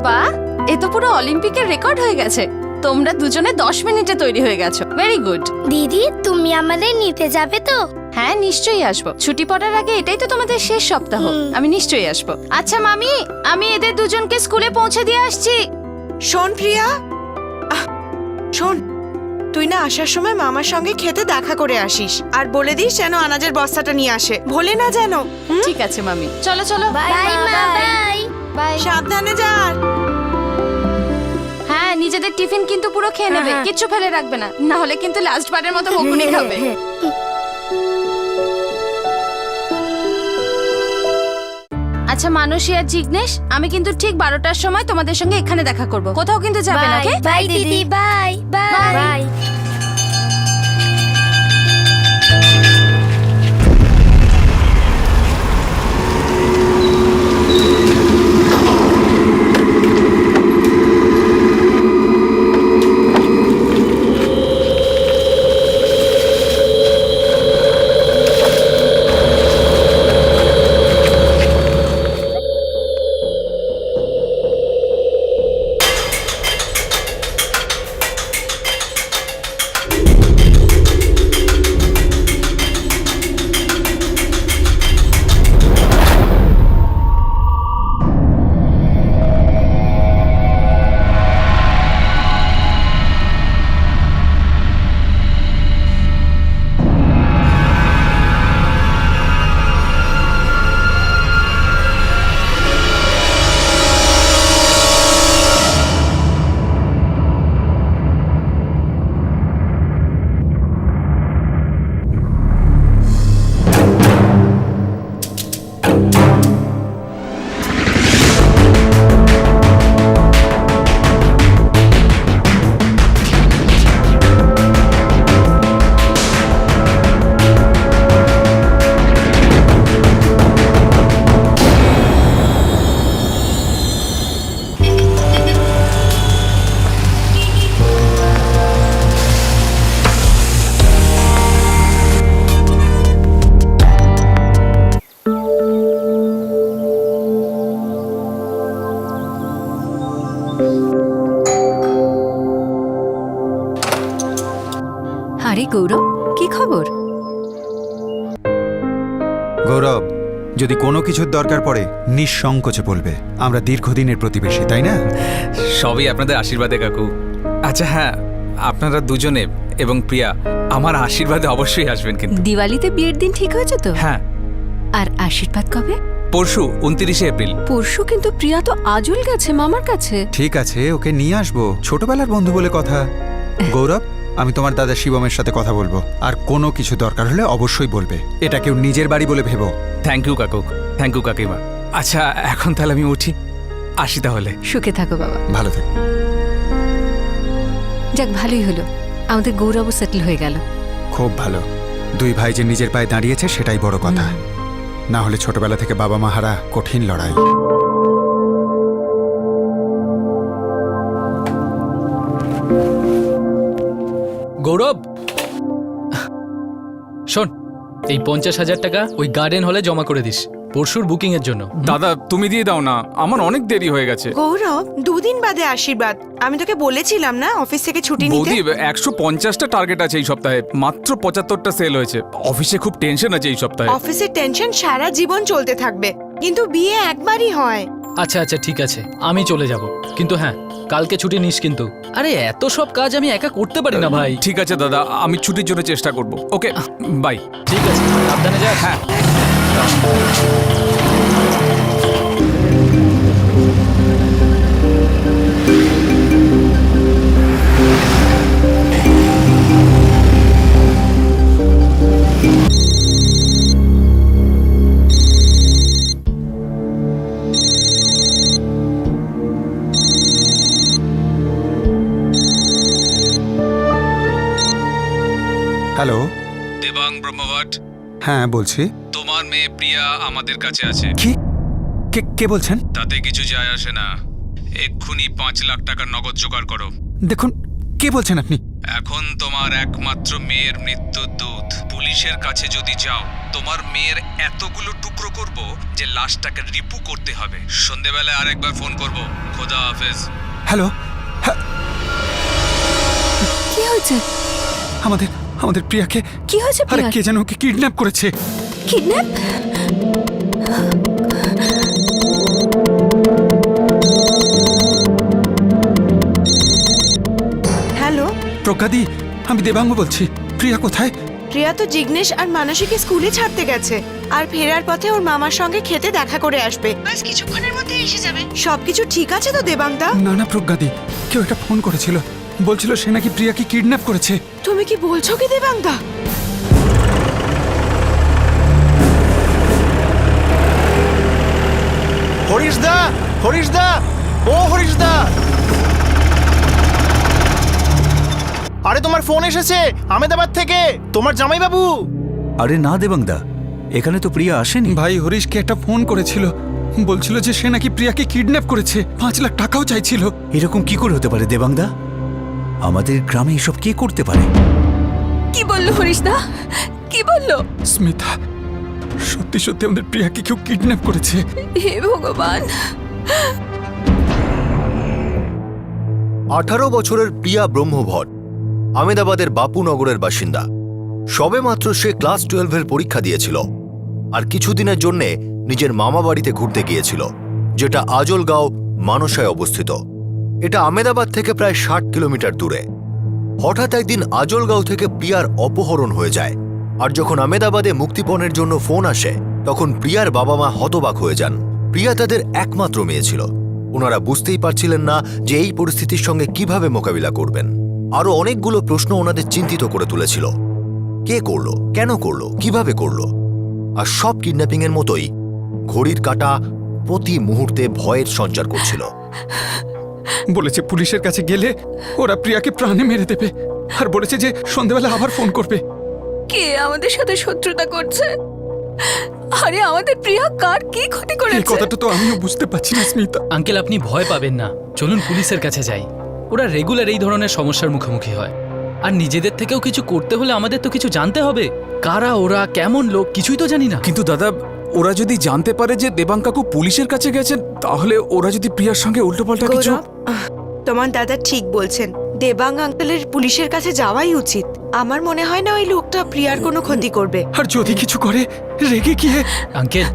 বাহ, এ তো পুরো অলিম্পিকের রেকর্ড হয়ে গেছে। তোমরা দুজনে 10 মিনিটে তৈরি হয়ে গেছো। Very good. দিদি, তুমি আমাদের নিতে যাবে তো? হ্যাঁ, নিশ্চয়ই আসবো। ছুটি পড়ার আগে এটাই তো তোমাদের শেষ সপ্তাহ। আমি নিশ্চয়ই আসবো। আচ্ছা মামি, আমি এদের দুজনকে স্কুলে পৌঁছে দিয়ে আসছি। শোন প্রিয়া, শোন, তুই না আসার সময় মামার সঙ্গে খেতে দেখা করে আসিস, আর বলে দিস যেন আনাজের বস্তাটা নিয়ে আসে, ভোলে না যেন। ঠিক আছে মামি, চলো চলো। বাই মা, বাই। বাই। সাবধানে যা। হ্যাঁ, নিজেদের টিফিন কিন্তু পুরো খেয়ে নেবে, কিচ্ছু ফেলে রাখবে না, না হলে কিন্তু লাস্ট বারের মতো বকুনি খাবে। আচ্ছা মানসী আর জিগ্নেশ, আমি কিন্তু ঠিক 12টার সময় তোমাদের সঙ্গে এখানে দেখা করব। কোথাও কিন্তু যাবে না, ওকে? বাই দিদি, বাই বাই বাই। আরে গৌরব, কি খবর? গৌরব, যদি কোনো কিছুর দরকার পড়ে নিঃসংকোচে বলবে। আমরা দীর্ঘদিনের প্রতিবেশী, তাই না? সবই আপনাদের আশীর্বাদে কাকু। আচ্ছা হ্যাঁ, আপনারা দুজনে এবং প্রিয়া আমার আশীর্বাদে অবশ্যই আসবেন কিন্তু। দিওয়ালিতে বিয়ের দিন ঠিক হয়েছে তো? হ্যাঁ, আর আশীর্বাদ কবে? পরশু 29শে এপ্রিল। পরশু? কিন্তু প্রিয়া তো আজল গেছে মামার কাছে। ঠিক আছে, ওকে নিয়ে আসবো, ছোটবেলার বন্ধু বলে কথা। গৌরব, আমি তোমার দাদা শিবমের সাথে কথা বলবো, আর কোনো কিছু দরকার হলে অবশ্যই বলবে। এটা কেউ নিজের বাড়ি বলে ভেবো। থ্যাংক ইউ কাকু, থ্যাংক ইউ কাকিমা। আচ্ছা এখন তাহলে আমি উঠি, আসি তাহলে। সুখে থাকো বাবা। ভালো থেকো। যাক, ভালোই হলো, আমাদের গৌরবও সেটেল হয়ে গেল। খুব ভালো। দুই ভাই যে নিজের পায়ে দাঁড়িয়েছে সেটাই বড় কথা। না হলে ছোটবেলা থেকে বাবা মা হারা কঠিন লড়াই। গৌরব শোন, এই 50,000 টাকা ওই গার্ডেন হলে জমা করে দিস পরশুর বুকিং এর জন্য। দাদা তুমি দিয়ে দাও না, আমার অনেক দেরি হয়ে গেছে। গৌরব, 2 দিন বাদে আশীর্বাদ। আমি তোকে বলেছিলাম না অফিস থেকে ছুটি নিতে। বৌদি 150টা টার্গেট আছে এই সপ্তাহে, মাত্র 75টা সেল হয়েছে। অফিসে খুব টেনশন আছে এই সপ্তাহে। অফিসের টেনশন সারা জীবন চলতে থাকবে, কিন্তু বিয়ে একবারই হয়। আচ্ছা আচ্ছা ঠিক আছে, আমি চলে যাব, কিন্তু হ্যাঁ কালকে ছুটি নিস কিন্তু। আরে এত সব কাজ আমি একা করতে পারি না ভাই। ঠিক আছে দাদা, আমি ছুটির জন্য চেষ্টা করব। Okay bye. ঠিক আছে, সাবধানে যা। হ্যাঁ। হ্যালো, দেবাং ব্রহ্মভট্ট। হ্যাঁ বলছি। তোমার মেয়ে প্রিয়া আমাদের কাছে আছে। কি? কে বলছেন? তাতে কিছু যায় আসে না, এক্ষুনি 5 লাখ টাকার নগদ জোগাড় করো। দেখুন, কে বলছেন আপনি? এখন তোমার একমাত্র মেয়ের মৃত্যুর দূত। পুলিশের কাছে যদি যাও, তোমার মেয়ের এতগুলো টুকরো করব যে লাশটাকে রিপু করতে হবে। সন্ধেবেলায় আরেকবার ফোন করব। খোদা হাফেজ। হ্যালো, কি হয়েছে? আমাদের আমাদের প্রিয়াকে কি হয়েছে আরে প্রিয়ার? কে যেন ওকে কিডন্যাপ করেছে। কিডন্যাপ? হ্যালো, প্রজ্ঞাদি, আমি দেবাঙ্গ বলছি। প্রিয়া কোথায়? প্রিয়া তো জিগ্নেশ আর মানসীকে স্কুলে ছাড়তে গেছে, আর ফেরার পথে ওর মামার সঙ্গে খেতে দেখা করে আসবে। বাস কিছুক্ষণের মধ্যে এসে যাবে। সবকিছু ঠিক আছে তো দেবাংদা? না না প্রজ্ঞাদি, কেউ একটা ফোন করেছিল, বলছিল সে নাকি প্রিয়াকে কিডন্যাপ করেছে। তুমি কি বলছো কি দেবাংদা? হরিশদা, হরিশদা, ও হরিশদা, আরে তোমার ফোন এসেছে আহমেদাবাদ থেকে, তোমার জামাইবাবু। আরে না দেবাংদা, এখানে তো প্রিয়া আসেনি। ভাই হরিশকে একটা ফোন করেছিল, বলছিল যে সে নাকি প্রিয়াকে কিডন্যাপ করেছে, 5 লাখ টাকাও চাইছিল। এরকম কি করে হতে পারে দেবাংদা? আমাদের গ্রামে এসব কে করতে পারে? কি বললো হরিশদা? কি বললো? স্মিতা, সত্যি সত্যি আমাদের প্রিয়াকে কেউ কিডন্যাপ করেছে। হে ভগবান! 18 বছরের প্রিয়া ব্রহ্মভট আহমেদাবাদের বাপুনগরের বাসিন্দা। সবেমাত্র সে ক্লাস 12-এর পরীক্ষা দিয়েছিল আর কিছুদিনের জন্য নিজের মামা বাড়িতে ঘুরতে গিয়েছিল, যেটা আজলগাঁও মানসায় অবস্থিত। এটা আহমেদাবাদ থেকে প্রায় 60 কিলোমিটার দূরে। হঠাৎ একদিন আজলগাঁও থেকে প্রিয়ার অপহরণ হয়ে যায়, আর যখন আহমেদাবাদে মুক্তিপণের জন্য ফোন আসে তখন প্রিয়ার বাবা মা হতবাক হয়ে যান। প্রিয়া তাদের একমাত্র মেয়ে ছিল। ওনারা বুঝতেই পারছিলেন না যে এই পরিস্থিতির সঙ্গে কিভাবে মোকাবিলা করবেন। আরও অনেকগুলো প্রশ্ন ওনাদের চিন্তিত করে তুলেছিল। কে করলো, কেন করলো, কিভাবে করলো? আর সব কিডন্যাপিং এর মতোই ঘড়ির কাঁটা প্রতি মুহূর্তে ভয়ের সঞ্চার করছিল। বলেছে পুলিশের কাছে গেলে ওরা প্রিয়াকে প্রাণে মেরে দেবে, আর বলেছে যে সন্ধ্যাবেলা আবার ফোন করবে। কে আমাদের সাথে শত্রুতা করছে? আরে আমাদের প্রিয়া কার কি ক্ষতি এই করেছে? কথাটা তো আমিও বুঝতে পারছি না স্মিতা। আঙ্কেল, আপনি ভয় পাবেন না, চলুন পুলিশের কাছে যাই। ওরা রেগুলার এই ধরনের সমস্যার মুখোমুখি হয়, আর নিজেদের থেকেও কিছু করতে হলে আমাদের তো কিছু জানতে হবে। কারা ওরা, কেমন লোক, কিছুই তো জানি না। কিন্তু দাদা, ওরা যদি জানতে পারে যে দেবাং কাকু পুলিশের কাছে গেছেন, তাহলে ওরা যদি প্রিয়ার সঙ্গে উল্টোপাল্টা কিছু। গৌরব, তোমার দাদা ঠিক বলছেন। দেবাং আঙ্কেলের পুলিশের কাছে যাওয়াই উচিত। আমার মনে হয় না ওই লোকটা প্রিয়ার কোনো ক্ষতি করবে। আর যদি কিছু করে, রেগে গিয়ে। আঙ্কেল,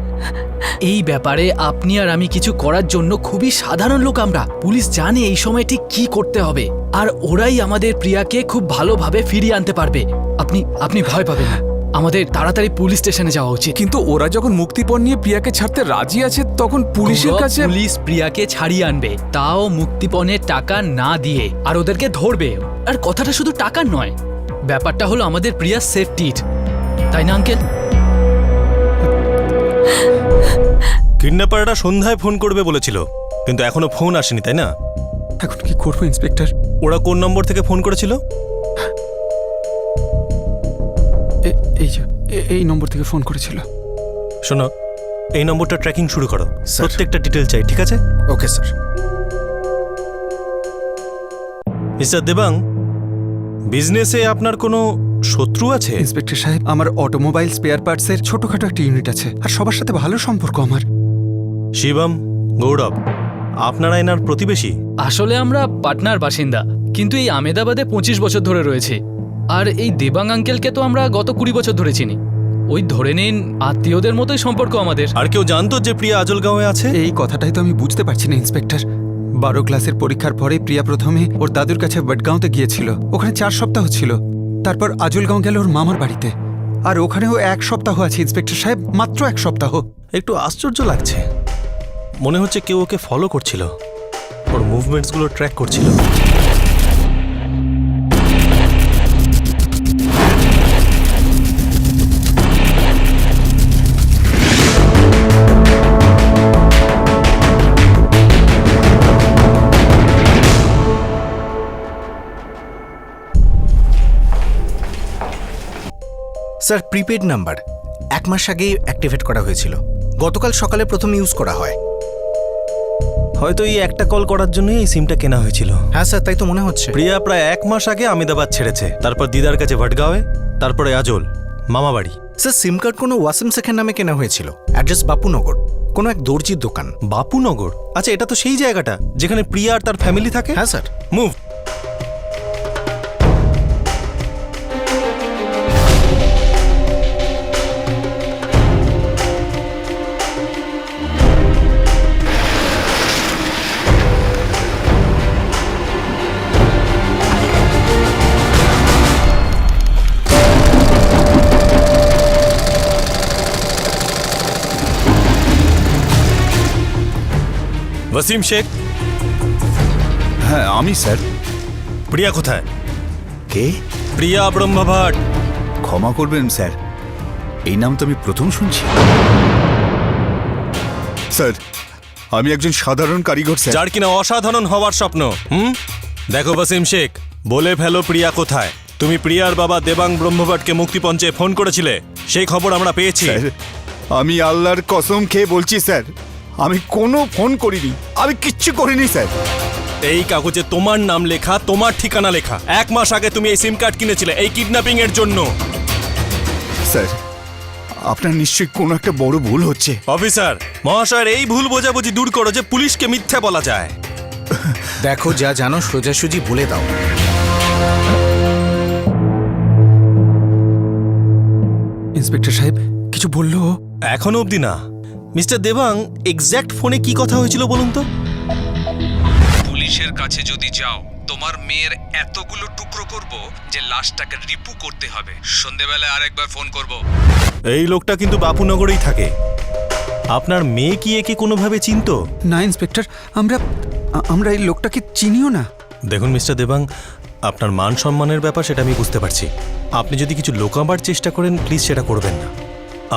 এই ব্যাপারে আপনি আর আমি কিছু করার জন্য খুবই সাধারণ লোক আমরা। পুলিশ জানে এই সময় ঠিক কি করতে হবে, আর ওরাই আমাদের প্রিয়াকে খুব ভালোভাবে ফিরিয়ে আনতে পারবে। আপনি ভয় পাবেন না, আমাদের তাড়াতাড়ি পুলিশ স্টেশনে যাওয়া উচিত। কিন্তু ওরা যখন মুক্তিপণ নিয়ে প্রিয়াকে ছাড়তে রাজি আছে, তখন পুলিশের কাছে। পুলিশ প্রিয়াকে ছাড়িয়ে আনবে, তাও মুক্তিপণের টাকা না দিয়ে, আর ওদেরকে ধরবে। আর কথাটা শুধু টাকার নয়, ব্যাপারটা হলো আমাদের প্রিয়ার সেফটির, তাই না আঙ্কেল? কিডন্যাপাররা সন্ধ্যায় ফোন করবে বলেছিল, কিন্তু এখনো ফোন আসেনি, তাই না? এখন কি করবো ইন্সপেক্টর? ওরা কোন নম্বর থেকে ফোন করেছিল? এই নম্বর থেকে ফোন করেছিল। শোনো, এই নম্বরটা ট্র্যাকিং শুরু করো, প্রত্যেকটা ডিটেল চাই, ঠিক আছে? Okay sir. মিস্টার দেবাং, বিজনেসে আপনার কোনো শত্রু আছে? ইন্সপেক্টর সাহেব, আমার অটোমোবাইল স্পেয়ার পার্টসের ছোটখাটো একটা ইউনিট আছে, আর সবার সাথে ভালো সম্পর্ক আমার। শিবম, গৌরব, আপনারা এনার প্রতিবেশী? আসলে আমরা পাটনার বাসিন্দা, কিন্তু এই আহমেদাবাদে 25 বছর ধরে রয়েছে। আর এই দেবাং আঙ্কেলকে তো আমরা গত 20 বছর ধরে চিনি। ওই ধরে নিন আত্মীয়দের মতোই সম্পর্ক আমাদের। আর কেউ জানতো যে প্রিয়া আজলগাঁওয়ে আছে? এই কথাটাই তো আমি বুঝতে পারছি না ইন্সপেক্টর। 12 ক্লাসের পরীক্ষার পরে প্রিয়া প্রথমে ওর দাদুর কাছে বটগাঁওতে গিয়েছিল, ওখানে 4 সপ্তাহ ছিল। তারপর আজলগাঁও গেল ওর মামার বাড়িতে, আর ওখানেও 1 সপ্তাহ আছে ইন্সপেক্টর সাহেব, মাত্র 1 সপ্তাহ। একটু আশ্চর্য লাগছে, মনে হচ্ছে কেউ ওকে ফলো করছিল, ওর মুভমেন্টসগুলো ট্র্যাক করছিল। স্যার, প্রিপেড নাম্বার 1 মাস আগেই অ্যাক্টিভেট করা হয়েছিল। গতকাল সকালে প্রথম ইউজ করা হয়। হয়তো এই একটা কল করার জন্যই এই সিমটা কেনা হয়েছিল। হ্যাঁ স্যার, তাই তো মনে হচ্ছে। প্রিয়া প্রায় 1 মাস আগে আমেদাবাদ ছেড়েছে, তারপর দিদার কাছে ভটগাঁওয়ে, তারপরে আজল মামাবাড়ি। স্যার সিম কার্ড কোনো ওয়াসিম শেখের নামে কেনা হয়েছিল, অ্যাড্রেস বাপুনগর, কোনো এক দর্জির দোকান। বাপুনগর? আচ্ছা, এটা তো সেই জায়গাটা যেখানে প্রিয়া আর তার ফ্যামিলি থাকে। হ্যাঁ স্যার। মুভ। ওয়াসিম শেখ। হ্যাঁ আমি স্যার। প্রিয়া কোথায়? কে? প্রিয়া ব্রহ্মভট। ক্ষমা করবেন স্যার, এই নাম তো আমি প্রথম শুনছি। স্যার আমি একজন সাধারণ কারিগর স্যার। যার কিনা অসাধারণ হওয়ার স্বপ্ন। দেখো ওয়াসিম শেখ, বলে ফেলো প্রিয়া কোথায়। তুমি প্রিয়ার বাবা দেবাং ব্রহ্মভটকে মুক্তিপঞ্চে ফোন করেছিলে, সেই খবর আমরা পেয়েছি। স্যার আমি আল্লাহর কসম খেয়ে বলছি স্যার, আমি কোনো ফোন করিনি, আমি কিচ্ছু করিনি স্যার। এই কাগজে তোমার নাম লেখা, তোমার ঠিকানা লেখা। 1 মাস আগে তুমি এই সিম কার্ড কিনেছিলে এই কিডন্যাপিং এর জন্য। স্যার আপনার নিশ্চয়ই কোনো একটা বড় ভুল হচ্ছে। অফিসার মহাশয়ের এই ভুল বোঝাবুঝি দূর করো যে পুলিশকে মিথ্যা বলা যায়। দেখো, যা জানো সোজাসুজি বলে দাও। ইন্সপেক্টর সাহেব কিছু বললো? এখনো অবধি না। মিস্টার দেবাং, এক্স্যাক্ট ফোনে কি কথা হয়েছিল বলুন তো? পুলিশের কাছে যদি যাও, তোমার মেয়ের এতগুলো টুকরো করব যে লাশটাকে রিপু করতে হবে। সন্ধেবেলায় আরেকবার ফোন করব। এই লোকটা কিন্তু বাপুনগরেই থাকে। আপনার মেয়ে কি একে কোনোভাবে চিনতো? না ইন্সপেক্টর, আমরা এই লোকটাকে চিনিও না। দেখুন মিস্টার দেবাং, আপনার মান সম্মানের ব্যাপার সেটা আমি বুঝতে পারছি। আপনি যদি কিছু লোকাবার চেষ্টা করেন, প্লিজ সেটা করবেন না।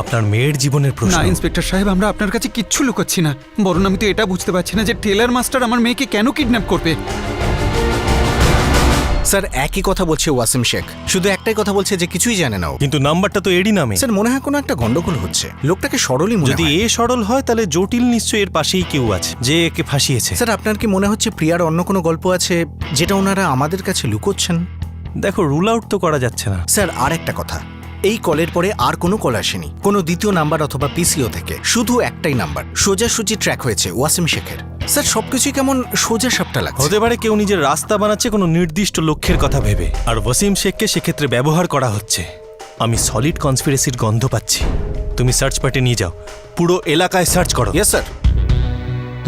আপনার মেয়ের জীবনের প্রশ্ন। না ইন্সপেক্টর সাহেব, আমরা আপনার কাছে কিচ্ছু লুকাচ্ছি না। বরং আমি তো এটা বুঝতে পারছি না যে টেলার মাস্টার আমার মেয়েকে কেন কিডন্যাপ করবে। স্যার একই কথা বলছে ওয়াসিম শেখ, শুধু একটাই কথা বলছে যে কিছুই জানে না ও। কিন্তু নাম্বারটা তো এরই নামে। স্যার মনে হয় কোনো একটা গন্ডগোল হচ্ছে, লোকটাকে সরলই মনে যদি হয়। এ সরল হয় তাহলে জটিল নিশ্চয়ই এর পাশেই কেউ আছে যে একে ফাঁসিয়েছে। স্যার আপনার কি মনে হচ্ছে প্রিয়ার অন্য কোনো গল্প আছে যেটা ওনারা আমাদের কাছে লুকোচ্ছেন? দেখো, রুল আউট তো করা যাচ্ছে না। স্যার আর একটা কথা, এই কলের পরে আর কোনো কল আসেনি, কোনো দ্বিতীয় নাম্বার অথবা পিসিও থেকে। শুধু একটাই নাম্বার সোজাসুজি ট্র্যাক হয়েছে ওয়াসিম শেখের। স্যার সবকিছুই কেমন সোজা সাপটা লাগছে। হতে পারে কেউ নিজের রাস্তা বানাচ্ছে কোনো নির্দিষ্ট লক্ষ্যের কথা ভেবে, আর ওয়াসিম শেখকে সেক্ষেত্রে ব্যবহার করা হচ্ছে। আমি সলিড কনস্পিরেসির গন্ধ পাচ্ছি। তুমি সার্চ পার্টি নিয়ে যাও, পুরো এলাকায় সার্চ করো। Yes sir.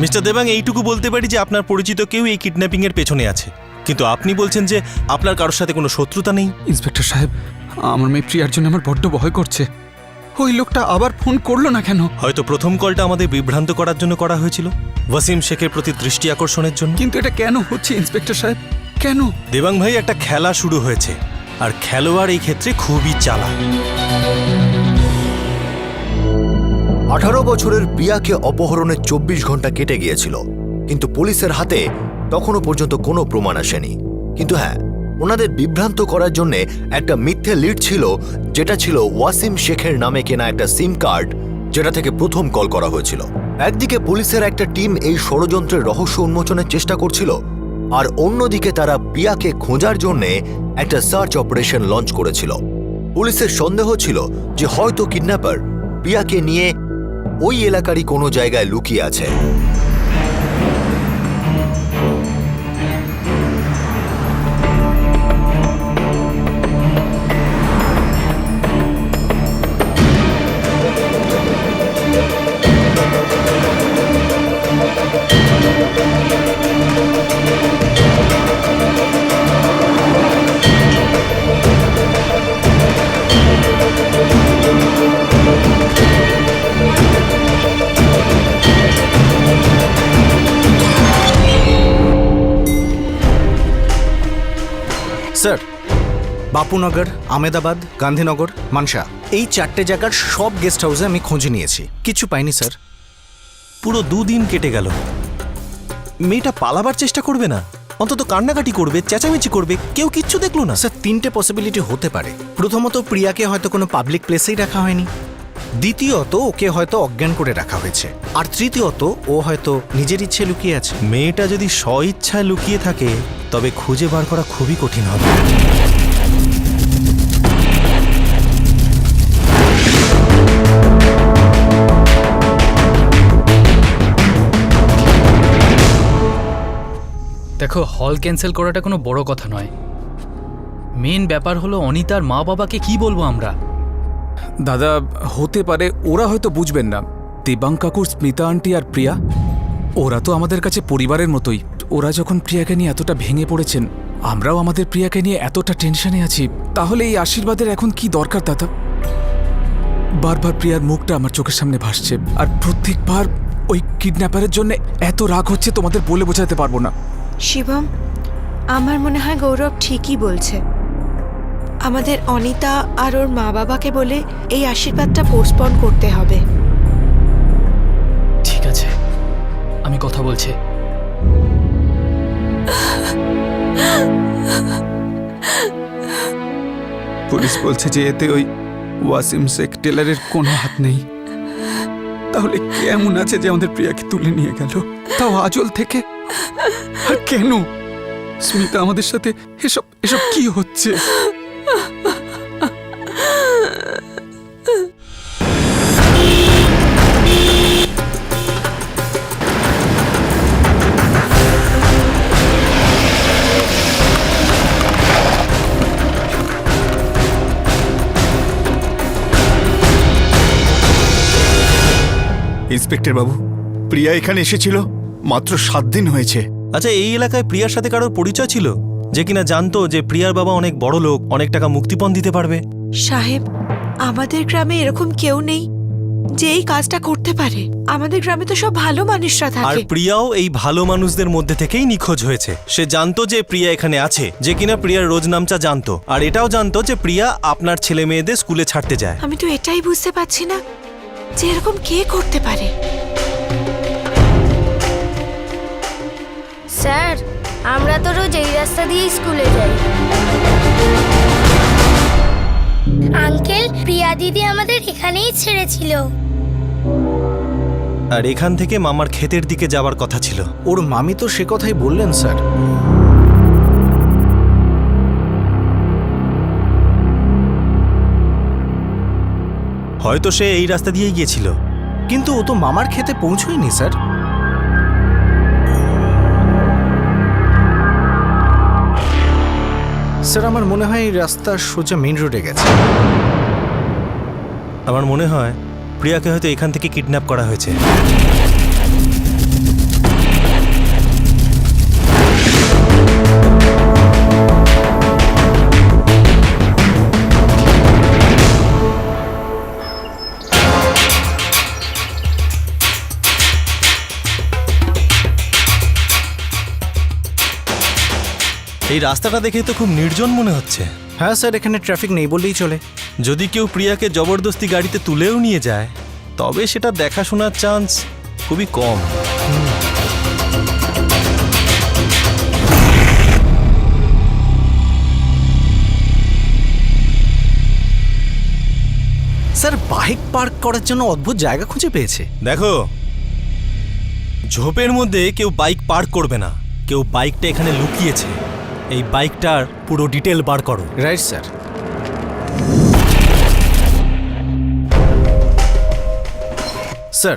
মিস্টার দেবাং, এইটুকু বলতে পারি যে আপনার পরিচিত কেউ এই কিডন্যাপিং এর পেছনে আছে, কিন্তু আপনি বলছেন যে আপনার কারোর সাথে কোনো শত্রুতা নেই। ইন্সপেক্টর সাহেব, আমার মেয়ে প্রিয়ার জন্য আমার বড্ড ভয় করছে। ওই লোকটা আবার ফোন করলো না কেন? হয়তো প্রথম কলটা আমাদের বিভ্রান্ত করার জন্য করা হয়েছিল, ওয়াসিম শেখের প্রতি দৃষ্টি আকর্ষণের জন্য। কিন্তু এটা কেন হচ্ছে ইন্সপেক্টর সাহেব, কেন? দেবাং ভাই, একটা খেলা শুরু হয়েছে, আর খেলোয়াড় এই ক্ষেত্রে খুবই চালাক। 18 বছরের প্রিয়াকে অপহরণে 24 ঘন্টা কেটে গিয়েছিল, কিন্তু পুলিশের হাতে তখনও পর্যন্ত কোনো প্রমাণ আসেনি। কিন্তু হ্যাঁ, ওনাদের বিভ্রান্ত করার জন্য একটা মিথ্যে লিড ছিল, যেটা ছিল ওয়াসিম শেখের নামে কেনা একটা সিম কার্ড, যেটা থেকে প্রথম কল করা হয়েছিল। একদিকে পুলিশের একটা টিম এই ষড়যন্ত্রের রহস্য উন্মোচনের চেষ্টা করছিল, আর অন্যদিকে তারা প্রিয়াকে খোঁজার জন্য একটা সার্চ অপারেশন লঞ্চ করেছিল। পুলিশের সন্দেহ ছিল যে হয়তো কিডন্যাপার প্রিয়াকে নিয়ে ওই এলাকারই কোনো জায়গায় লুকিয়ে আছে। স্যার বাপুনগর, আমেদাবাদ, গান্ধীনগর, মানসা, এই 4টে জায়গার সব গেস্ট হাউসে আমি খোঁজে নিয়েছি, কিছু পাইনি স্যার। পুরো 2 দিন কেটে গেল। মেয়েটা পালাবার চেষ্টা করবে না, অন্তত কান্নাকাটি করবে, চেঁচামেচি করবে, কেউ কিচ্ছু দেখলো না। স্যার 3টে পসিবিলিটি হতে পারে। প্রথমত প্রিয়াকে হয়তো কোনো পাবলিক প্লেসেই রাখা হয়নি, দ্বিতীয়ত ওকে হয়তো অজ্ঞান করে রাখা হয়েছে, আর তৃতীয়ত ও হয়তো নিজের ইচ্ছে লুকিয়ে আছে। মেয়েটা যদি স্বইচ্ছায় লুকিয়ে থাকে তবে খুঁজে বার করা খুবই কঠিন হবে। দেখো, হল ক্যান্সেল করাটা কোনো বড় কথা নয়। মেন ব্যাপার হলো অনিতার মা বাবাকে কি বলবো আমরা। দাদা, হতে পারে ওরা হয়তো বুঝবেন না। দেবাং কাকুর স্মিতা আন্টি আর প্রিয়া, ওরা তো আমাদের কাছে পরিবারের মতোই। ওরা যখন প্রিয়াকে নিয়ে এতটা ভেঙে পড়েছেন, আমরাও আমাদের প্রিয়াকে নিয়ে এতটা টেনশনে আছি, তাহলে এই আশীর্বাদের এখন কি দরকার দাদা? বারবার প্রিয়ার মুখটা আমার চোখের সামনে ভাসছে, আর প্রত্যেকবার ওই কিডন্যাপারের জন্য এত রাগ হচ্ছে তোমাদের বলে বোঝাতে পারবো না। শিবম, আমার মনে হয় গৌরব ঠিকই বলছে। আমাদের অনিতা আর ওর মা বাবাকে বলে এই আশীর্বাদটা পোস্টপন করতে হবে। ঠিক আছে, আমি কথা বলছি। পুলিশ বলছে যে এতে ওই ওয়াসিম শেখ টেলারের কোনো হাত নেই। তাহলে কেমন আছে যে আমাদের প্রিয়াকে তুলে নিয়ে গেল, তাও আঁচল থেকে? আর কেন স্মিতা আমাদের সাথে এসব এসব কি হচ্ছে? ইন্সপেক্টর বাবু, প্রিয়া এখানে এসেছিল মাত্র 7 দিন হয়েছে। আচ্ছা, এই এলাকায় প্রিয়ার সাথে কারোর পরিচয় ছিল যে কিনা জানতো যে প্রিয়ার বাবা অনেক বড় লোক, অনেক টাকা মুক্তিপণ দিতে পারবে? সাহেব, আমাদের গ্রামে এরকম কেউ নেই যে এই কাজটা করতে পারে। আমাদের গ্রামে তো সব ভালো মানুষরা আর থাকে। প্রিয়াও এই ভালো মানুষদের মধ্যে থেকেই নিখোঁজ হয়েছে। সে জানতো যে প্রিয়া এখানে আছে, যে কিনা প্রিয়ার রোজ নামচা জানতো, আর এটাও জানতো যে প্রিয়া আপনার ছেলে মেয়েদের স্কুলে ছাড়তে যায়। আমি তো এটাই বুঝতে পারছি না যে এরকম কে করতে পারে। স্যার, আমরা তো রোজ এই রাস্তা দিয়ে স্কুলে যাই। আঙ্কেল, প্রিয়া দিদি আমাদের এখানেই ছেড়েছিল। আর এখান থেকে মামার ক্ষেতের দিকে যাওয়ার কথা ছিল। ওর মামি তো সে কথাই বললেন স্যার। হয়তো সে এই রাস্তা দিয়েই গিয়েছিল। কিন্তু ও তো মামার খেতে পৌঁছয়নি স্যার। স্যার, আমার মনে হয় এই রাস্তা সোজা মেইন রোডে গেছে। আমার মনে হয় প্রিয়াকে হয়তো এখান থেকে কিডন্যাপ করা হয়েছে। এই রাস্তাটা দেখে তো খুব নির্জন মনে হচ্ছে। হ্যাঁ স্যার, এখানে ট্রাফিক নেই বললেই চলে। যদি কেউ প্রিয়াকে জবরদস্তি গাড়িতে তুলেও নিয়ে যায়, তবে সেটা দেখাশোনার চান্স খুবই কম। স্যার, বাইক পার্ক করার জন্য অদ্ভুত জায়গা খুঁজে পেয়েছে। দেখো, ঝোপের মধ্যে কেউ বাইক পার্ক করবে না, কেউ বাইকটা এখানে লুকিয়েছে। এই বাইকটার পুরো ডিটেল বার করো। Right sir. স্যার,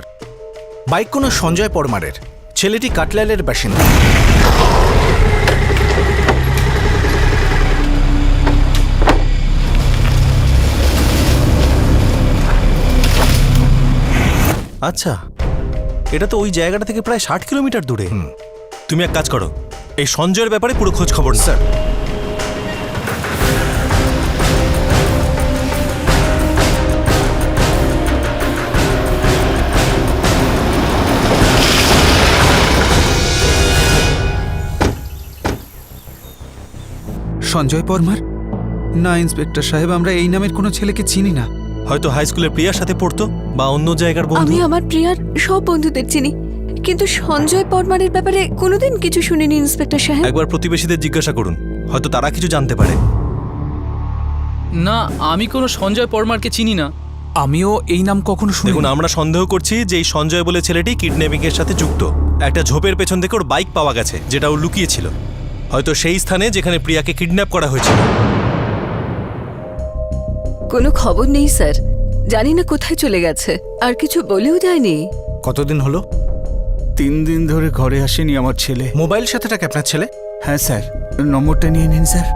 বাইক কোনো সঞ্জয় পরমারের। ছেলেটি কাটলালের বাসিন্দা। আচ্ছা, এটা তো ওই জায়গাটা থেকে প্রায় 60 কিলোমিটার দূরে। তুমি এক কাজ করো, এই সঞ্জয়ের ব্যাপারে পুরো খোঁজ খবর নাও। স্যার, সঞ্জয় পরমার? না ইন্সপেক্টর সাহেব, আমরা এই নামের কোনো ছেলেকে চিনি না। হয়তো হাই স্কুলের প্রিয়ার সাথে পড়তো বা অন্য জায়গার বন্ধু। আমি আমার প্রিয়ার সব বন্ধুদের চিনি, কিন্তু সঞ্জয় পরমারের ব্যাপারে কোনোদিন কিছু শুনিনি ইন্সপেক্টর সাহেব। একবার প্রতিবেশীদের জিজ্ঞাসা করুন, হয়তো তারা কিছু জানতে পারে। না, আমি কোনো সঞ্জয় পরমারকে চিনি না। আমিও এই নাম কখনো শুনি। দেখুন, আমরা সন্দেহ করছি যে এই সঞ্জয় বলে ছেলেটি কিডন্যাপিং এর সাথে যুক্ত। একটা ঝোপের পেছন থেকে ওর বাইক পাওয়া গেছে, যেটা ও লুকিয়েছিল, হয়তো সেই স্থানে যেখানে প্রিয়াকে কিডন্যাপ করা হয়েছিল। কোনো খবর নেই স্যার, জানি না কোথায় চলে গেছে, আর কিছু বলেও যায়নি। কতদিন হলো? 3 দিন ধরে ঘরে আসেনি আমার ছেলে। মোবাইল সাথে থাকে আপনার ছেলে? হ্যাঁ স্যার, নম্বরটা নিয়ে নিন স্যার।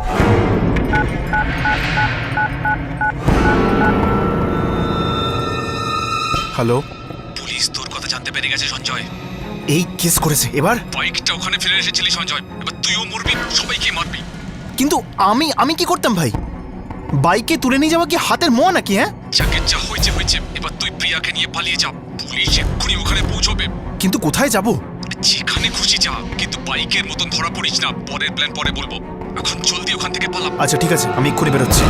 হ্যালো, পুলিশ তোর কথা জানতে পেরে গেছে সঞ্জয়। এই কেস করেছে এবার? বাইকটা ওখানে ফেলে এসেছিলি সঞ্জয়, এবার তুইও মরবি, সবাইকে মারবি। কিন্তু আমি কি করতাম ভাই? বাইকে তুলে নিয়ে যাওয়া কি হাতের মোয়া নাকি? হ্যাঁ, যাকে যা হয়েছে হয়েছে, এবার তুই প্রিয়াকে নিয়ে পালিয়ে যা, পুলিশ এক্ষুনি ওখানে পৌঁছবে। কিন্তু কোথায় যাব? যেখানে খুশি যা, কিন্তু বাইকের মতন ধরা পড়িস না। পরের প্ল্যান পরে বলবো, এখন জলদি ওখান থেকে পালা। আচ্ছা ঠিক আছে, আমি এক্ষুনি বেরোচ্ছি।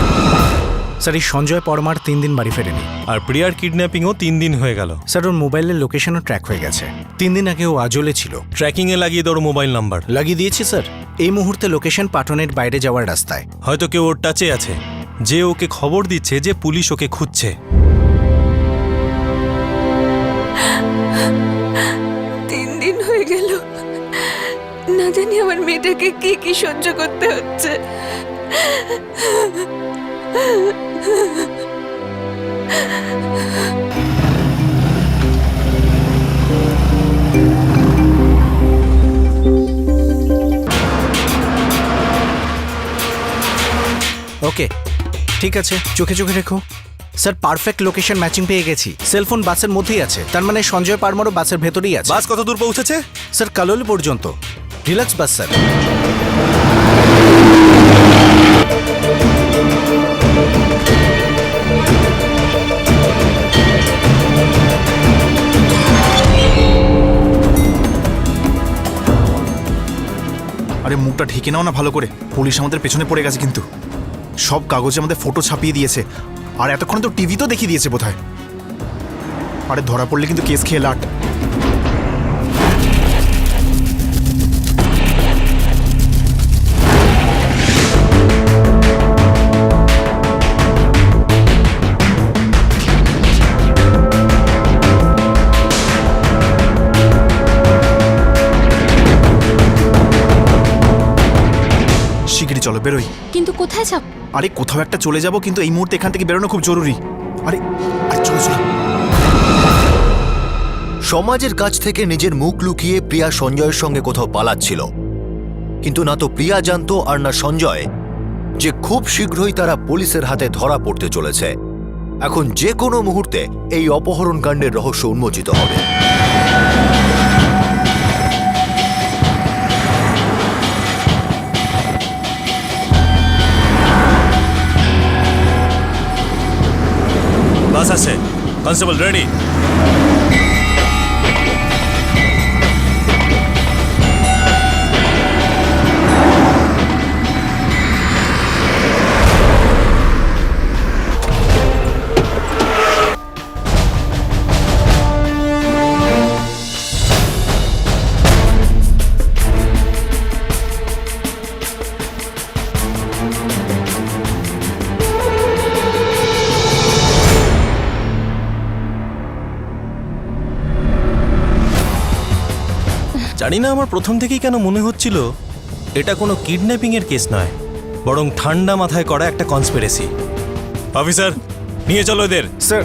স্যার, এই সঞ্জয় পরমার 3 দিন বাড়ি ফেরেনি। আর প্রিয়ার কিডন্যাপিংও 3 দিন হয়ে গেল। স্যার, ওর মোবাইলের লোকেশনও ট্র্যাক হয়ে গেছে। 3 দিন আগে ও আজলে ছিল। ট্র্যাকিংয়ে লাগিয়ে দেওয়ার মোবাইল নাম্বার লাগিয়ে দিয়েছি স্যার। এই মুহূর্তে লোকেশন পাটনের বাইরে যাওয়ার রাস্তায়। হয়তো কেউ ওর টাচে আছে, যে ওকে খবর দিচ্ছে যে পুলিশ ওকে খুঁজছে। 3 দিন হয়ে গেল, না জানি আমার মেয়েটাকে কি কি সহ্য করতে হচ্ছে। ওকে, ঠিক আছে, চোখে চোখে রেখো। স্যার, পারফেক্ট লোকেশন ম্যাচিং পেয়ে গেছি। সেলফোন বাসের মধ্যেই আছে, তার মানে সঞ্জয় পারমারও বাসের ভেতরেই আছে। বাস কত দূর পৌঁছেছে? স্যার, কালোল পর্যন্ত। রিল্যাক্স বাস স্যার। আরে মুখটা ঢেকে নাও না ভালো করে, পুলিশ আমাদের পেছনে পড়ে গেছে কিন্তু। সব কাগজে আমাদের ফটো ছাপিয়ে দিয়েছে, আর এতক্ষণ তো টিভি তো দেখিয়ে দিয়েছে বোধহয়। আরে ধরা পড়লে কিন্তু কেস খেয়ে লাট। শিগগিরই চলো, বেরোই। কিন্তু কোথায় যাব? আরে কোথাও একটা চলে যাব, কিন্তু এই মুহূর্তে এখান থেকে বেরোনো খুব জরুরি। আরে আরে চলো চলো। সমাজের কাছ থেকে নিজের মুখ লুকিয়ে প্রিয়া সঞ্জয়ের সঙ্গে কোথাও পালাচ্ছিল, কিন্তু না তো প্রিয়া জানতো আর না সঞ্জয় যে খুব শীঘ্রই তারা পুলিশের হাতে ধরা পড়তে চলেছে। এখন যে কোনো মুহূর্তে এই অপহরণ কাণ্ডের রহস্য উন্মোচিত হবে। বাস আছে, কনস্টেবল রেডি। জানি না আমার প্রথম থেকেই কেন মনে হচ্ছিল এটা কোনো কিডন্যাপিং এর কেস নয়, বরং ঠান্ডা মাথায় করা একটা কনস্পিরেসি। অফিসার, নিয়ে চলো এদের। স্যার,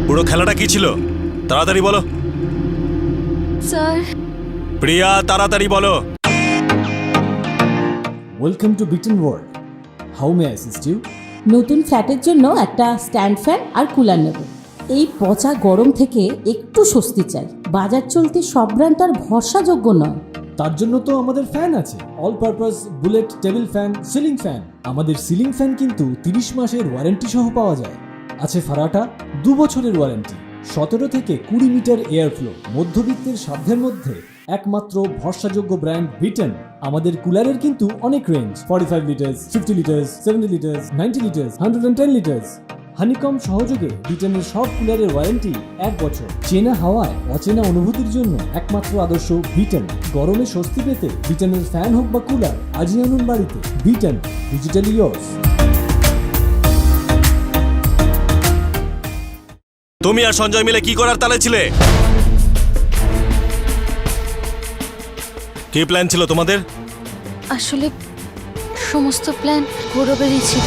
পুরো খেলাটা কি ছিল? তাড়াতাড়ি বলো। স্যার, প্রিয়া, তাড়াতাড়ি বলো। Welcome to Beaton world. How may I assist you? নতুন ফ্ল্যাটের জন্য একটা স্ট্যান্ড ফ্যান আর কুলার নেব। এই পচা গরম থেকে একটু স্বস্তি চাই। বাজার চলতে সব ব্র্যান্ড আর ভরসাযোগ্য নয়। তার জন্য তো আমাদের ফ্যান আছে, all purpose bullet table fan, ceiling fan. আমাদের সিলিং ফ্যান কিন্তু 30 মাসের ওয়ারেন্টি সহ পাওয়া যায়। আছে ফারাটা 2 বছরের ওয়ারেন্টি, 17 থেকে 20 মিটার এয়ার ফ্লো, মধ্যবিত্তের সাধ্যের মধ্যে একমাত্র ভরসাযোগ্য ব্র্যান্ড বিটন। আমাদের কুলারের কিন্তু অনেক range, 45 litres, 50 litres, 70 litres, 90 litres, 110 litres. Honeycomb সহযোগে ব্রিটেনের সব কুলারের ওয়ারেন্টি 1 বছর। চেনা হাওয়ায় অচেনা অনুভূতির জন্য একমাত্র আদর্শ ব্রিটেন। গরমে স্বস্তি পেতে ব্রিটেনের ফ্যান হোক বা কুলার, আজই আনুন বাড়িতে। Britain, digitally yours. তুমি আর সঞ্জয় মিলে কি করার তালে ছিলে? কি প্ল্যান ছিল তোমাদের? আসলে সমস্ত প্ল্যান গৌরবেরই ছিল।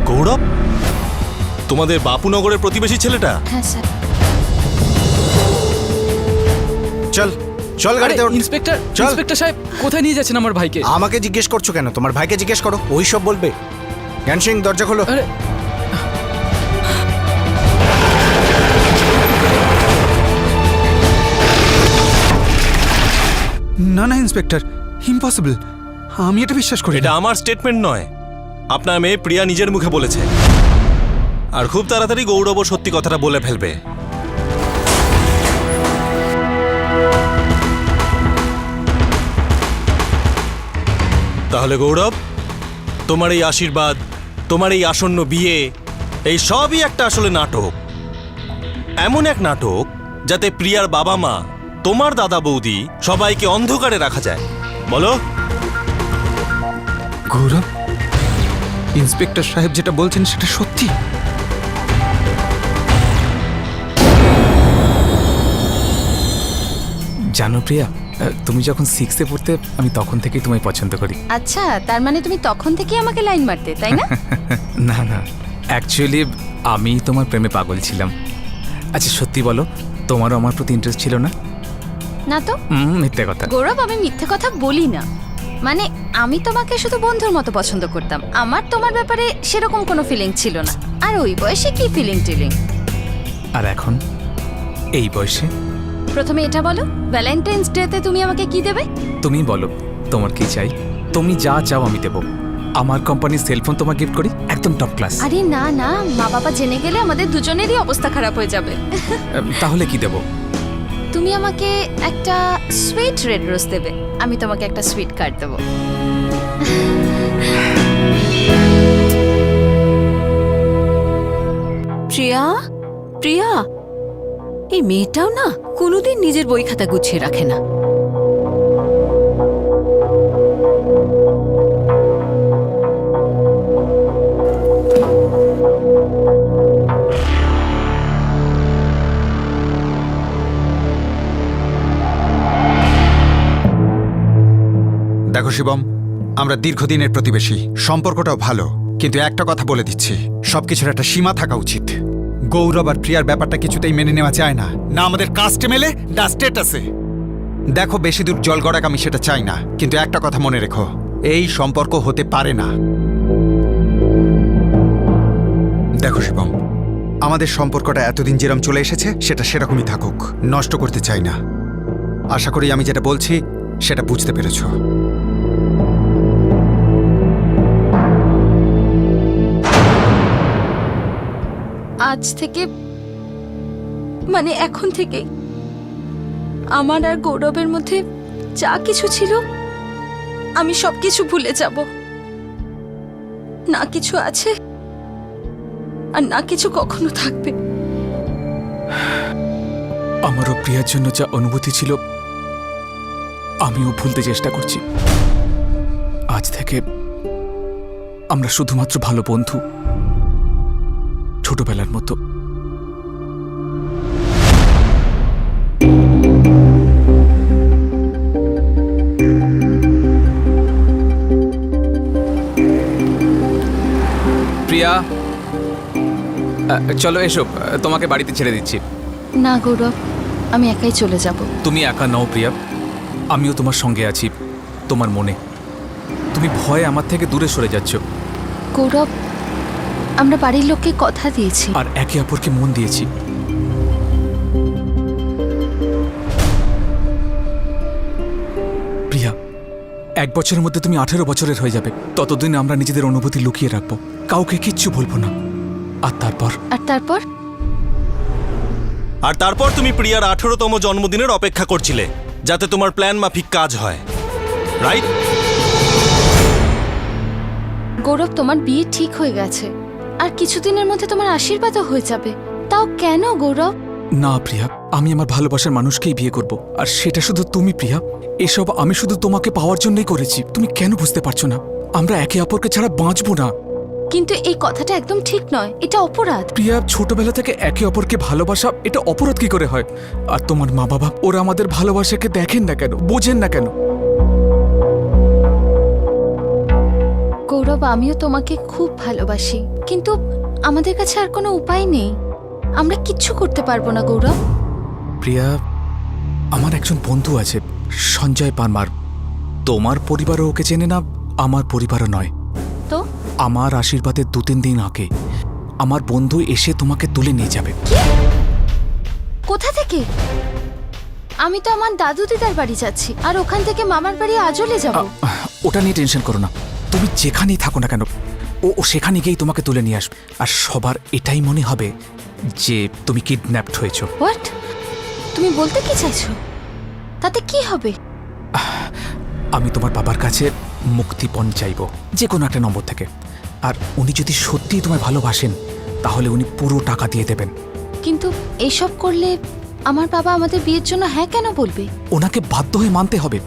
গৌরব, তোমাদের বাপুনগরের প্রতিবেশী ছেলেটা? হ্যাঁ স্যার। চল চল গাড়িতে ওঠ। ইন্সপেক্টর, চল। ইন্সপেক্টর সাহেব কোথায় নিয়ে যাচ্ছেন আমার ভাইকে? আমাকে জিজ্ঞেস করছো কেন? তোমার ভাইকে জিজ্ঞেস করো, ওই সব বলবে। জ্ঞান সিং, দরজা খোলো। আরে না না ইন্সপেক্টর, ইম্পসিবল। আমি এটা বিশ্বাস করি এটা আমার স্টেটমেন্ট নয়, আপনার মেয়ে প্রিয়া নিজের মুখে বলেছে। আর খুব তাড়াতাড়ি গৌরবও সত্যি কথাটা বলে ফেলবে। তাহলে গৌরব, তোমার এই আশীর্বাদ, তোমার এই আসন্ন বিয়ে, এই সবই একটা আসলে নাটক। এমন এক নাটক যাতে প্রিয়ার বাবা মা, তোমার দাদা বৌদি সবাইকে অন্ধকারে রাখা যায়। বলো? গৌরব, ইন্সপেক্টর সাহেব যেটা বলছেন সেটা সত্যি? জানো প্রিয়া, তুমি যখন 6-এ পড়তে আমি তখন থেকেই তোমায় পছন্দ করি। আচ্ছা, তার মানে তুমি তখন থেকেই আমাকে লাইন মারতে, তাই না? না না, অ্যাকচুয়ালি আমি তোমার প্রেমে পাগল ছিলাম। আচ্ছা সত্যি বলো, তোমারও আমার প্রতি ইন্টারেস্ট ছিল না? না তো। মিথ্যে কথা। গৌরব, আমি মিথ্যে কথা বলি না। মানে আমি তোমাকে শুধু বন্ধুর মতো পছন্দ করতাম। আমার তোমার ব্যাপারে সেরকম কোনো ফিলিং ছিল না। আর ওই বয়সে কি ফিলিং টিলিং? আর এখন এই বয়সে? প্রথমে এটা বলো, ভ্যালেন্টাইন্স ডেতে তুমি আমাকে কি দেবে? তুমি বলো তোমার কি চাই। তুমি যা চাও আমি দেবো। আমার কোম্পানির সেলফোন তোমার গিফট করি, একদম টপ ক্লাস। আরে না না, মা বাবা জেনে গেলে আমাদের দুজনেরই অবস্থা খারাপ হয়ে যাবে। তাহলে কি দেবো? তুমি আমাকে একটা সুইট রেড রোজ দেবে, আমি তোমাকে একটা সুইট কার্ড দেবো। প্রিয়া, প্রিয়া, এই মেয়েটাও না কোনোদিন নিজের বই খাতা গুছিয়ে রাখে না। দেখো শিবম, আমরা দীর্ঘদিনের প্রতিবেশী, সম্পর্কটাও ভালো, কিন্তু একটা কথা বলে দিচ্ছি, সবকিছুর একটা সীমা থাকা উচিত। গৌরব আর প্রিয়ার ব্যাপারটা কিছুতেই মেনে নেওয়া যায় না, না আমাদের কাস্টে মেলে না স্টেটাসে। দেখো বেশি দূর জল গড়াক আমি সেটা চাই না, কিন্তু একটা কথা মনে রেখো, এই সম্পর্ক হতে পারে না। দেখো শিবম, আমাদের সম্পর্কটা এতদিন যেরকম চলে এসেছে সেটা সেরকমই থাকুক, নষ্ট করতে চাই না। আশা করি আমি যেটা বলছি সেটা বুঝতে পেরেছো। আজ থেকে, মানে এখন থেকে আমার আর গৌরবের মধ্যে যা কিছু ছিল আমি সবকিছু ভুলে যাব। না কিছু আছে আর না কিছু কখনো থাকবে। আমারও প্রিয়ার জন্য যা অনুভূতি ছিল আমিও ভুলতে চেষ্টা করছি। আজ থেকে আমরা শুধুমাত্র ভালো বন্ধু, ছোটবেলার মতো। প্রিয়া, চলো এসো, তোমাকে বাড়িতে ছেড়ে দিচ্ছি। না গৌরব, আমি একাই চলে যাব। তুমি একা নও প্রিয়া, আমিও তোমার সঙ্গে আছি, তোমার মনে। তুমি ভয়ে আমার থেকে দূরে সরে যাচ্ছ। গৌরব, আমরা বাড়ির লোককে কথা দিয়েছি আর একে অপরকে মন দিয়েছি। প্রিয়া, 1 বছরের মধ্যে তুমি 18 বছরের হয়ে যাবে। ততদিন আমরা নিজেদের অনুভূতি লুকিয়ে রাখবো, কাউকে কিচ্ছু বলবো না। আর তারপর আর তারপর তুমি প্রিয়ার 18তম জন্মদিনের অপেক্ষা করছিলে, যাতে তোমার প্ল্যান মাফিক কাজ হয়, রাইট? গৌরব, তোমার বিয়ে ঠিক হয়ে গেছে আর কিছুদিনের মধ্যে তোমার আশীর্বাদও হয়ে যাবে। তাও কেন গৌরব? না প্রিয়া, আমি আমার ভালোবাসার মানুষকেই বিয়ে করব, আর সেটা শুধু তুমি প্রিয়া। এসব আমি শুধু তোমাকে পাওয়ার জন্যই করেছি। তুমি কেন বুঝতে পারছো না? আমরা একে অপরকে ছাড়া বাঁচবো না। কিন্তু এই কথাটা একদম ঠিক নয়, এটা অপরাধ। প্রিয়া, ছোটবেলা থেকে একে অপরকে ভালোবাসা এটা অপরাধ কি করে হয়? আর তোমার মা বাবা ওরা আমাদের ভালোবাসাকে দেখেন না কেন, বোঝেন না কেন? গৌরব, আমিও তোমাকে খুব ভালোবাসি, কিন্তু আমাদের কাছে আর কোনো উপায় নেই। আমরা কিচ্ছু করতে পারবো না গৌরব। প্রিয়া, আমার একজন বন্ধু আছে, সঞ্জয় পারমার। তোমার পরিবারও ওকে চেনে না, আমার পরিবারও নয়। তো আমার আশীর্বাদের 2-3 দিন আগে আমার বন্ধু এসে তোমাকে তুলে নিয়ে যাবে। কোথা থেকে? আমি তো আমার দাদু দিদার বাড়ি যাচ্ছি, আর ওখান থেকে মামার বাড়ি আজলে যাব। ওটা নিয়ে টেনশন করো না, তুমি যেখানেই থাকো না কেন ও সেখানে গিয়েই তোমাকে তুলে নিয়ে আসবে। আর সবার এটাই মনে হবে যে তুমি কিডন্যাপড হয়েছো। হোয়াট? তুমি বলতে কি চাইছো? তাতে কি হবে? আমি তোমার বাবার কাছে মুক্তিপণ চাইব, যে কোনো একটা নম্বর থেকে। আর উনি যদি সত্যিই তোমায় ভালোবাসেন তাহলে উনি পুরো টাকা দিয়ে দেবেন। কিন্তু এইসব করলে আমার বাবা আমাদের বিয়ের জন্য হ্যাঁ কেন বলবে? ওনাকে বাধ্য হয়ে মানতে হবে।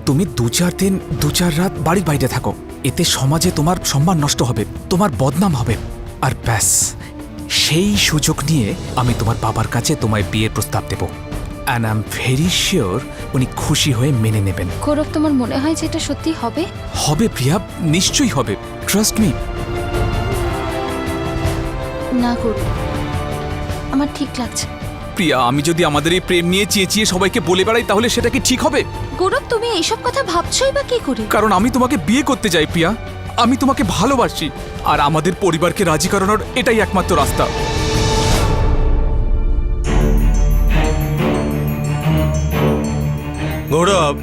তুমি 2-4 দিন 2-4 রাত বাড়ির বাইরে থাকো, এতে সমাজে তোমার সম্মান নষ্ট হবে, তোমার বদনাম হবে। আর ব্যাস, সেই সুযোগ নিয়ে আমি তোমার বাবার কাছে তোমায় বিয়ের প্রস্তাব দেব। And I am very sure উনি খুশি হয়ে মেনে নেবেন। গৌরব, তোমার মনে হয় যে এটা সত্যি হবে? হবে প্রিয়া, নিশ্চয়ই হবে, ট্রাস্ট মি। না গৌরব, আমার ঠিক লাগছে। প্রিয়া, আমি যদি আমাদের এই প্রেম নিয়ে চেঁচিয়ে সবাইকে বলে বেড়াই তাহলে সেটা কি ঠিক হবে? গৌরব, তুমি এইসব কথা ভাবছোই বা কি করে? কারণ আমি তোমাকে বিয়ে করতে চাই প্রিয়া, আমি তোমাকে ভালোবাসি, আর আমাদের পরিবারকে রাজি করানোর এটাই একমাত্র রাস্তা। গৌরব,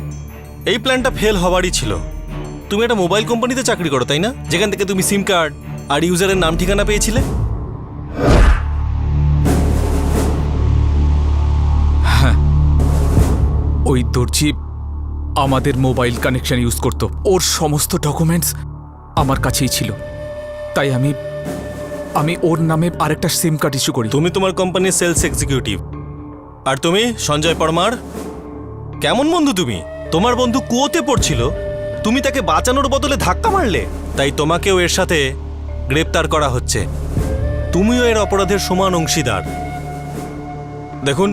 এই প্ল্যানটা ফেল হওয়ারই ছিল। তুমি একটা মোবাইল কোম্পানিতে চাকরি করো, তাই না? যেখান থেকে তুমি সিম কার্ড আর ইউজারের নাম ঠিকানা পেয়েছিলে। হ্যাঁ, ওই দর্জি আমাদের মোবাইল কানেকশন ইউজ করত, ওর সমস্ত ডকুমেন্টস আমার কাছেই ছিল। তাই আমি ওর নামে আরেকটা সিম কার্ড ইস্যু করি। তুমি তোমার কোম্পানির সেলস এক্সিকিউটিভ, আর তুমি সঞ্জয় পরমার। কেমন বন্ধু তুমি? তোমার বন্ধু কুয়োতে পড়ছিল, তুমি তাকে বাঁচানোর বদলে ধাক্কা মারলে, তাই তোমাকেও এর সাথে গ্রেপ্তার করা হচ্ছে। তুমিও এর অপরাধের সমান অংশীদার। দেখুন,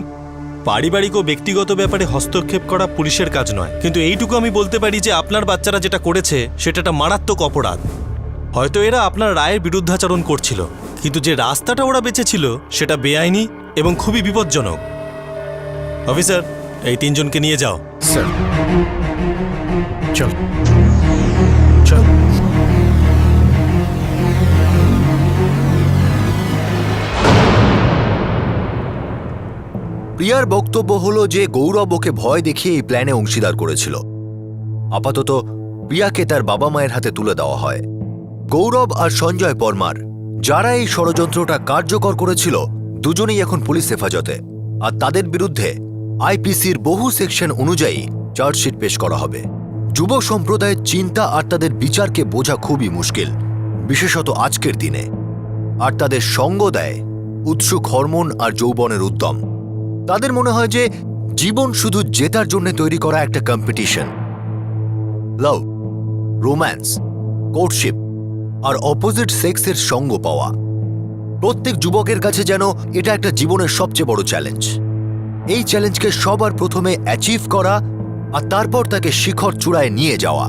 পারিবারিক ও ব্যক্তিগত ব্যাপারে হস্তক্ষেপ করা পুলিশের কাজ নয়, কিন্তু এইটুকু আমি বলতে পারি যে আপনার বাচ্চারা যেটা করেছে সেটা একটা মারাত্মক অপরাধ। হয়তো এরা আপনার রায়ের বিরুদ্ধাচরণ করছিল, কিন্তু যে রাস্তাটা ওরা বেঁচেছিল সেটা বেআইনি এবং খুবই বিপজ্জনক। অফিসার, এই 3 জনকে নিয়ে যাও। স্যার, চল চল। প্রিয়ার বক্তব্য হলো যে গৌরব ওকে ভয় দেখিয়ে এই প্ল্যানে অংশীদার করেছিল। আপাতত প্রিয়াকে তার বাবা মায়ের হাতে তুলে দেওয়া হয়। গৌরব আর সঞ্জয় পরমার, যারা এই ষড়যন্ত্রটা কার্যকর করেছিল, দুজনেই এখন পুলিশ হেফাজতে, আর তাদের বিরুদ্ধে আইপিসির বহু সেকশন অনুযায়ী চার্জশিট পেশ করা হবে। যুব সম্প্রদায়ের চিন্তা আর তাদের বিচারকে বোঝা খুবই মুশকিল, বিশেষত আজকের দিনে। আর তাদের সঙ্গ দেয় উৎসুক হরমোন আর যৌবনের উদ্যম। তাদের মনে হয় যে জীবন শুধু জেতার জন্য তৈরি করা একটা কম্পিটিশন। লাভ, রোম্যান্স, কোর্টশিপ আর অপোজিট সেক্সের সঙ্গ পাওয়া প্রত্যেক যুবকের কাছে যেন এটা একটা জীবনের সবচেয়ে বড় চ্যালেঞ্জ। এই চ্যালেঞ্জকে সবার প্রথমে অ্যাচিভ করা আর তারপর তাকে শিখর চূড়ায় নিয়ে যাওয়া,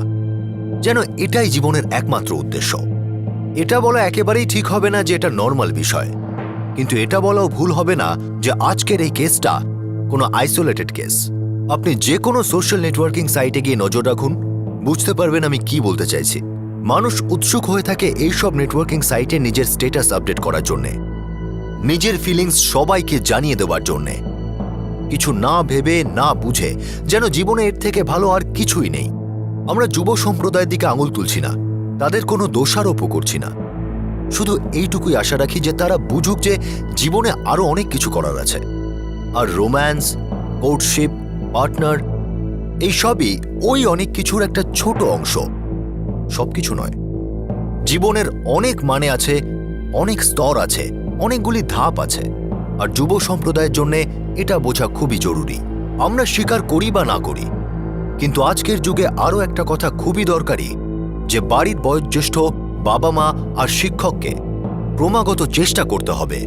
যেন এটাই জীবনের একমাত্র উদ্দেশ্য। এটা বলা একেবারেই ঠিক হবে না যে এটা নর্মাল বিষয়, কিন্তু এটা বলাও ভুল হবে না যে আজকের এই কেসটা কোনো আইসোলেটেড কেস। আপনি যে কোনো সোশ্যাল নেটওয়ার্কিং সাইটে গিয়ে নজর রাখুন, বুঝতে পারবেন আমি কি বলতে চাইছি। মানুষ উৎসুক হয়ে থাকে এইসব নেটওয়ার্কিং সাইটে নিজের স্ট্যাটাস আপডেট করার জন্যে, নিজের ফিলিংস সবাইকে জানিয়ে দেওয়ার জন্যে, কিছু না ভেবে না বুঝে, যেন জীবনে এর থেকে ভালো আর কিছুই নেই। আমরা যুব সম্প্রদায়ের দিকে আঙুল তুলছি না, তাদের কোনো দোষারোপও করছি না, শুধু এইটুকুই আশা রাখি যে তারা বুঝুক যে জীবনে আরো অনেক কিছু করার আছে। আর রোম্যান্স, কোর্টশিপ, পার্টনার, এই সবই ওই অনেক কিছুর একটা ছোট অংশ, সবকিছু নয়। জীবনের অনেক মানে আছে, অনেক স্তর আছে, অনেকগুলি ধাপ আছে, আর যুব সম্প্রদায়ের জন্য এটা বোঝা খুবই জরুরি। আমরা স্বীকার করি বা না করি, কিন্তু আজকের যুগে আরও একটা কথা খুবই দরকারি, যে বাড়ির বয়োজ্যেষ্ঠ বাবা মা আর শিক্ষককে ক্রমাগত চেষ্টা করতে হবে।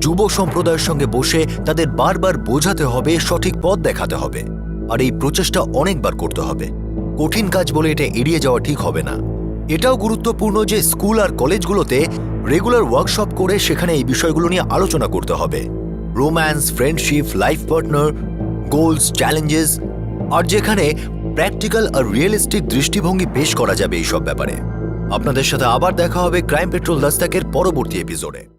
যুব সম্প্রদায়ের সঙ্গে বসে তাদের বারবার বোঝাতে হবে, সঠিক পথ দেখাতে হবে, আর এই প্রচেষ্টা অনেকবার করতে হবে। কঠিন কাজ বলে এটা এড়িয়ে যাওয়া ঠিক হবে না। এটাও গুরুত্বপূর্ণ যে স্কুল আর কলেজগুলোতে রেগুলার ওয়ার্কশপ করে সেখানে এই বিষয়গুলো নিয়ে আলোচনা করতে হবে। Romance, friendship, life partner, goals, challenges, আর যেখানে প্র্যাকটিক্যাল আর রিয়েলিস্টিক দৃষ্টিভঙ্গি পেশ করা যাবে এইসব ব্যাপারে। আপনাদের সাথে আবার দেখা হবে ক্রাইম পেট্রোল দাস্তাকের পরবর্তী এপিসোডে।